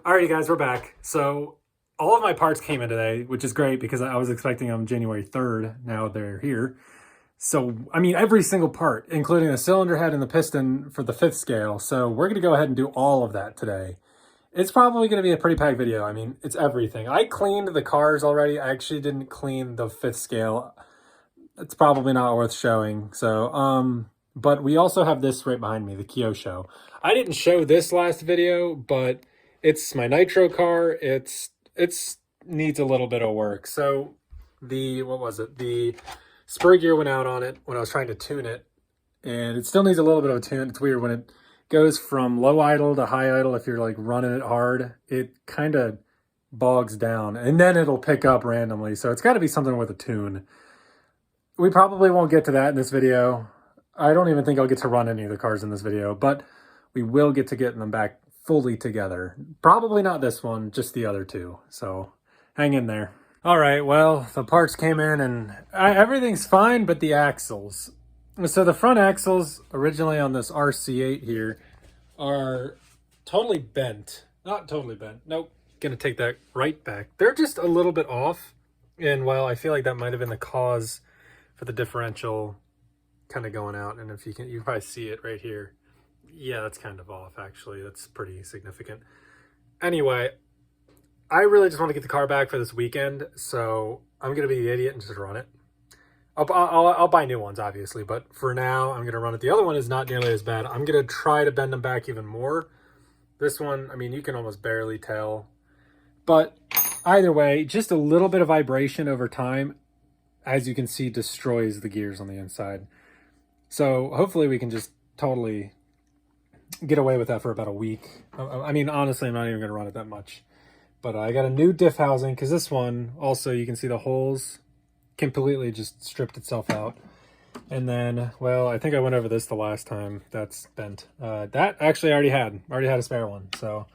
Alrighty guys, we're back. So all of my parts came in today, which is great because I was expecting them January 3rd. Now they're here. So, I mean, every single part, including the cylinder head and the piston for the 5th scale. So we're going to go ahead and do all of that today. It's probably going to be a pretty packed video. I mean, it's everything. I cleaned the cars already. I actually didn't clean the 5th scale. It's probably not worth showing. So, but we also have this right behind me, the Kyosho. I didn't show this last video, but it's my Nitro Car. It's needs a little bit of work. So the spur gear went out on it when I was trying to tune it, and it still needs a little bit of a tune. It's weird when it goes from low idle to high idle. If you're like running it hard, it kind of bogs down, and then it'll pick up randomly. So it's got to be something with a tune. We probably won't get to that in this video. I don't even think I'll get to run any of the cars in this video, but we will get to getting them back fully together. Probably not this one, just the other two. So hang in there. All right, well, the parts came in and everything's fine, but the axles. So the front axles originally on this RC8 here are totally bent. Not totally bent. Nope. Gonna take that right back. They're just a little bit off. And well, I feel like that might have been the cause for the differential kind of going out. And if you can, you probably see it right here. Yeah, that's kind of off, actually. That's pretty significant. Anyway, I really just want to get the car back for this weekend, so I'm going to be the idiot and just run it. I'll buy new ones, obviously, but for now, I'm going to run it. The other one is not nearly as bad. I'm going to try to bend them back even more. This one, I mean, you can almost barely tell. But either way, just a little bit of vibration over time, as you can see, destroys the gears on the inside. So hopefully we can just totally get away with that for about a week. I mean, honestly, I'm not even going to run it that much. But I got a new diff housing because this one, also, you can see the holes completely just stripped itself out. And then, well, I think I went over this the last time. That's bent. That actually I already had a spare one. So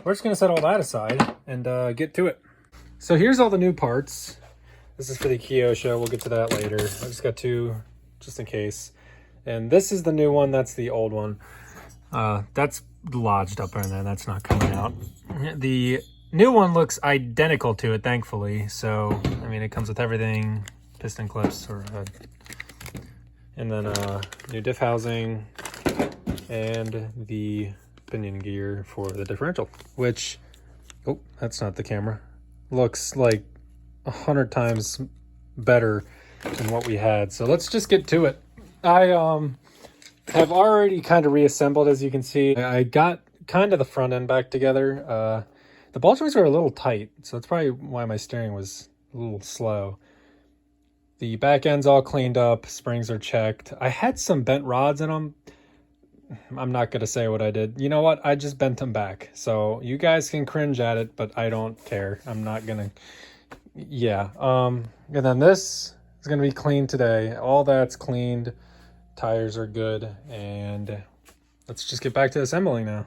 we're just going to set all that aside and get to it. So here's all the new parts. This is for the Kyosho. We'll get to that later. I just got two just in case. And this is the new one. That's the old one. That's lodged up in there. That's not coming out. The new one looks identical to it, thankfully. So, I mean, it comes with everything. Piston clips or and then new diff housing and the pinion gear for the differential, which, oh, that's not the camera. Looks like 100 times better than what we had. So let's just get to it. I have already kind of reassembled, as you can see. I got kind of the front end back together. The ball joints were a little tight, so that's probably why my steering was a little slow. The back end's all cleaned up, springs are checked. I had some bent rods in them. I'm not going to say what I did. You know what? I just bent them back. So you guys can cringe at it, but I don't care. I'm not going to... Yeah. And then this is going to be cleaned today. All that's cleaned. Tires are good. And let's just get back to assembling now.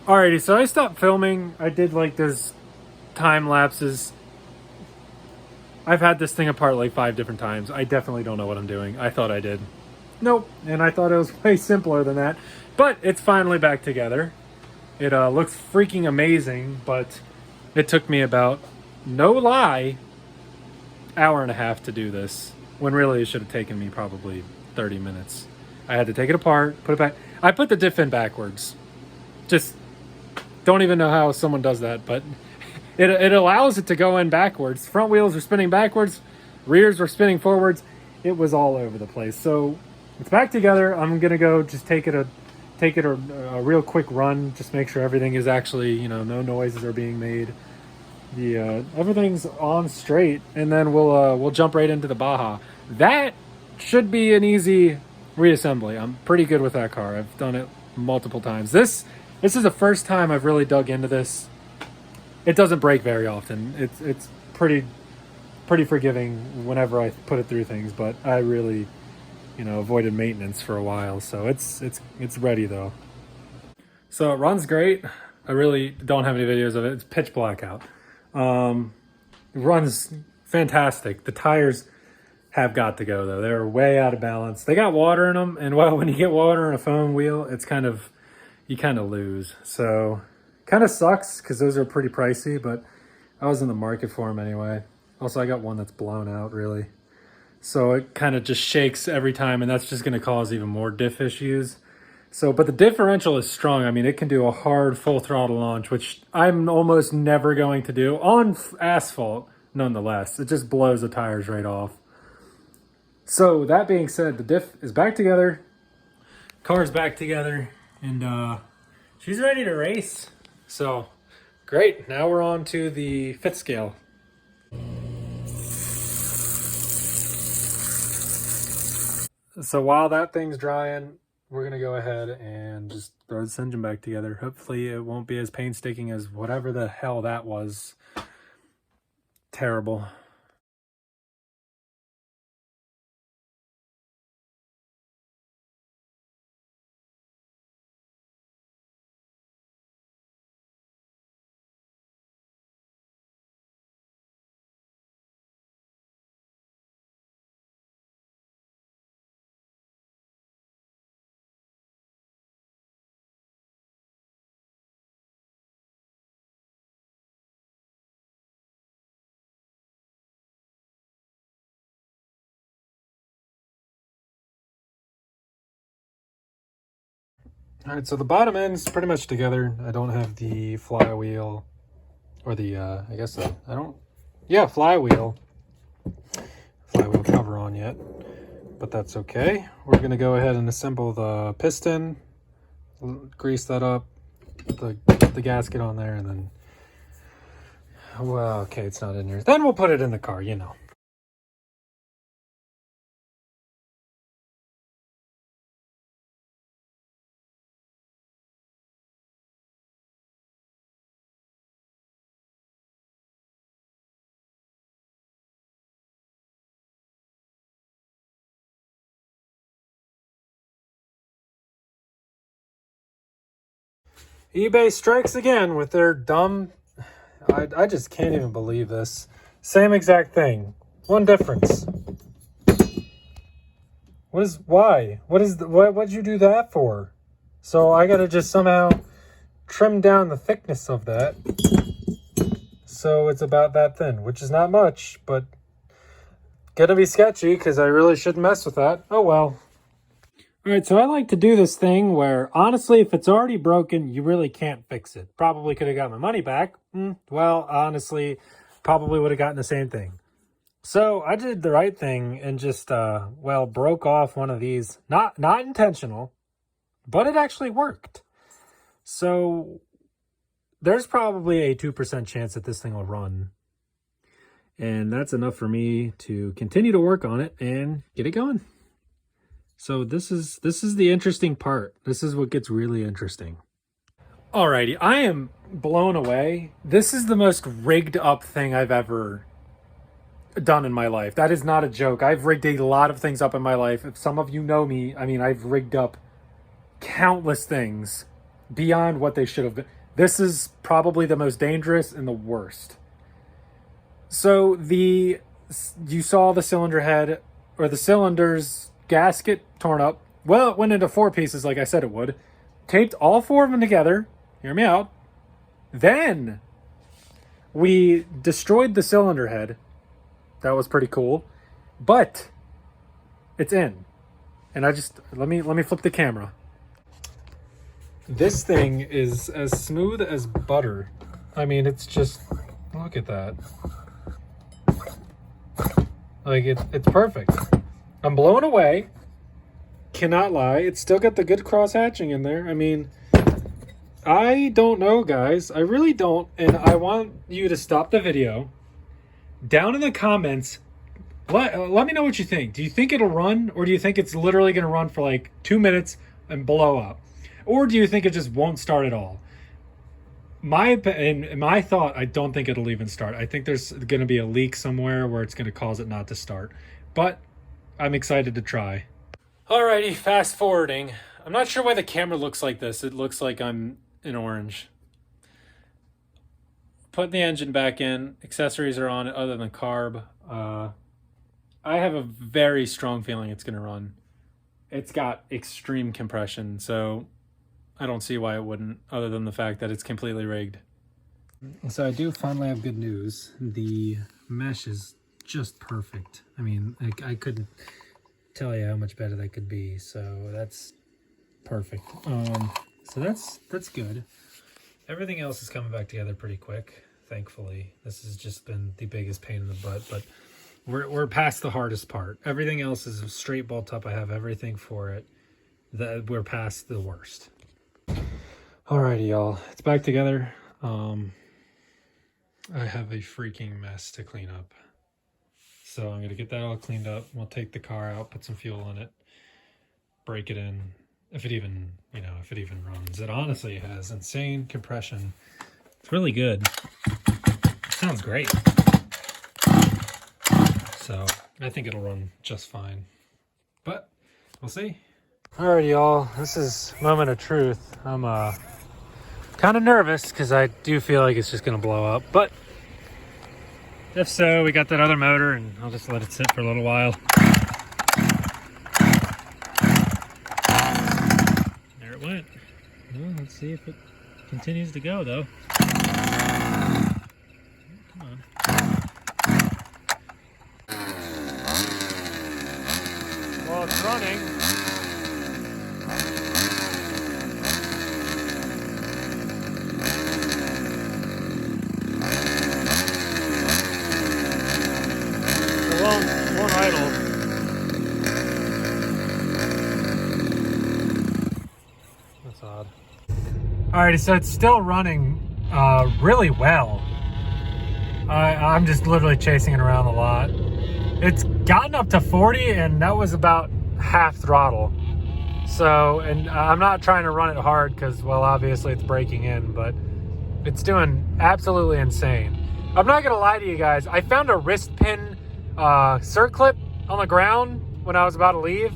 Alrighty, so I stopped filming. I did like this time lapses. I've had this thing apart like 5 different times. I definitely don't know what I'm doing. I thought I did. Nope, and I thought it was way simpler than that. But it's finally back together. It looks freaking amazing, but it took me about, no lie, hour and a half to do this. When really it should have taken me probably 30 minutes. I had to take it apart, put it back. I put the diff in backwards. Just don't even know how someone does that, but it allows it to go in backwards. Front wheels are spinning backwards, rears were spinning forwards. It was all over the place. So it's back together. I'm gonna go just take it a real quick run, just make sure everything is actually, you know, no noises are being made. everything's on straight, and then we'll jump right into the Baja. That should be an easy reassembly. I'm pretty good with that car. I've done it multiple times. This is the first time I've really dug into this. It doesn't break very often. It's pretty forgiving whenever I put it through things, but I really, avoided maintenance for a while, so it's ready though. So it runs great. I really don't have any videos of it. It's pitch black out. It runs fantastic. The tires have got to go though. They're way out of balance. They got water in them, and well, when you get water in a foam wheel, it's you kind of lose. So kind of sucks because those are pretty pricey, but I was in the market for them anyway. Also, I got one that's blown out really. So it kind of just shakes every time, and that's just going to cause even more diff issues. So, but the differential is strong. I mean, it can do a hard full throttle launch, which I'm almost never going to do on asphalt nonetheless. It just blows the tires right off. So that being said, the diff is back together, car's back together, and she's ready to race. So great, now we're on to the fit scale. So while that thing's drying, we're gonna go ahead and just throw this engine back together. Hopefully it won't be as painstaking as whatever the hell that was. Terrible. All right, so the bottom end's pretty much together. I don't have the flywheel or the, I guess I don't, yeah, flywheel cover on yet, but that's okay. We're gonna go ahead and assemble the piston, grease that up, put the gasket on there, and then, well, okay, it's not in here. Then we'll put it in the car, eBay strikes again with their dumb, I just can't even believe this. Same exact thing. One difference. Why? What'd you do that for? So I gotta just somehow trim down the thickness of that. So it's about that thin, which is not much, but gonna be sketchy because I really shouldn't mess with that. Oh well. All right, so I like to do this thing where, honestly, if it's already broken, you really can't fix it. Probably could have got my money back. Well, honestly, probably would have gotten the same thing. So I did the right thing and just, broke off one of these. Not intentional, but it actually worked. So there's probably a 2% chance that this thing will run. And that's enough for me to continue to work on it and get it going. So this is the interesting part. This is what gets really interesting. Alrighty, I am blown away. This is the most rigged up thing I've ever done in my life. That is not a joke. I've rigged a lot of things up in my life. If some of you know me, I mean, I've rigged up countless things beyond what they should have been. This is probably the most dangerous and the worst. So you saw the cylinder head, or the cylinder's gasket torn up. Well, it went into 4 pieces like I said it would. Taped all 4 of them together. Hear me out. Then we destroyed the cylinder head. That was pretty cool. But it's in. And let me flip the camera. This thing is as smooth as butter. I mean, it's just, look at that. Like it's perfect. I'm blown away. Cannot lie. It's still got the good cross hatching in there. I mean, I don't know, guys. I really don't. And I want you to stop the video. Down in the comments, let me know what you think. Do you think it'll run? Or do you think it's literally going to run for like 2 minutes and blow up? Or do you think it just won't start at all? In my thought, I don't think it'll even start. I think there's going to be a leak somewhere where it's going to cause it not to start. But I'm excited to try. Alrighty, fast forwarding. I'm not sure why the camera looks like this. It looks like I'm in orange. Putting the engine back in. Accessories are on it other than carb. I have a very strong feeling it's going to run. It's got extreme compression, so I don't see why it wouldn't, other than the fact that it's completely rigged. So I do finally have good news. The mesh is just perfect. I mean, I couldn't tell you how much better that could be, so that's perfect. So that's good. Everything else is coming back together pretty quick, thankfully. This has just been the biggest pain in the butt, but we're past the hardest part. Everything else is a straight bolt up. I have everything for it. We're past the worst. Alrighty, y'all. It's back together. I have a freaking mess to clean up. So I'm going to get that all cleaned up. We'll take the car out, put some fuel in it, break it in. If it even, if it even runs. It honestly has insane compression. It's really good. It sounds great. So I think it'll run just fine. But we'll see. Alright, y'all. This is moment of truth. I'm kind of nervous because I do feel like it's just going to blow up. But if so, we got that other motor and I'll just let it sit for a little while. There it went. Well, let's see if it continues to go though. Come on. Well, it's running. It won't idle. That's odd. Alrighty, so it's still running really well. I'm just literally chasing it around a lot. It's gotten up to 40 and that was about half throttle. So, and I'm not trying to run it hard because, well, obviously it's breaking in, but it's doing absolutely insane. I'm not gonna lie to you guys. I found a wrist pin circlip on the ground when I was about to leave.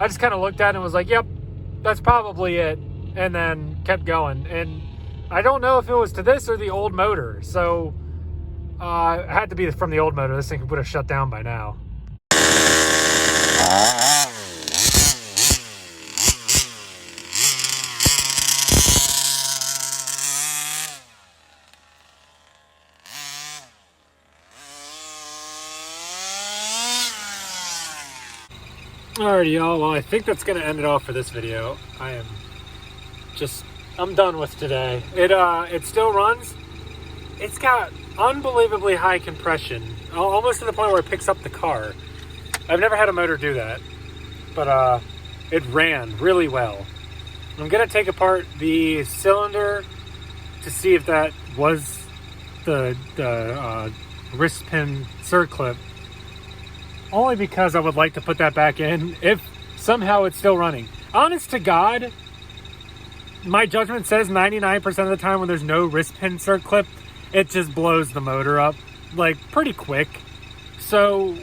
I just kind of looked at it and was like, yep, that's probably it. And then kept going. And I don't know if it was to this or the old motor. So it had to be from the old motor. This thing would have shut down by now. Alrighty, y'all. Well, I think that's going to end it off for this video. I'm done with today. It still runs. It's got unbelievably high compression, almost to the point where it picks up the car. I've never had a motor do that, but it ran really well. I'm going to take apart the cylinder to see if that was the wrist pin circlip, only because I would like to put that back in if somehow it's still running. Honest to God, my judgment says 99% of the time when there's no wrist pin circlip, it just blows the motor up like pretty quick. So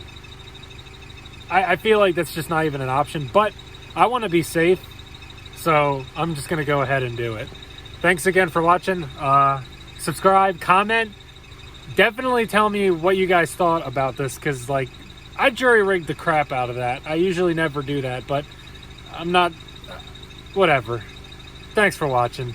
I feel like that's just not even an option, but I want to be safe, so I'm just going to go ahead and do it. Thanks again for watching. Subscribe, comment. Definitely tell me what you guys thought about this, because like I jury-rigged the crap out of that. I usually never do that, but I'm not... whatever. Thanks for watching.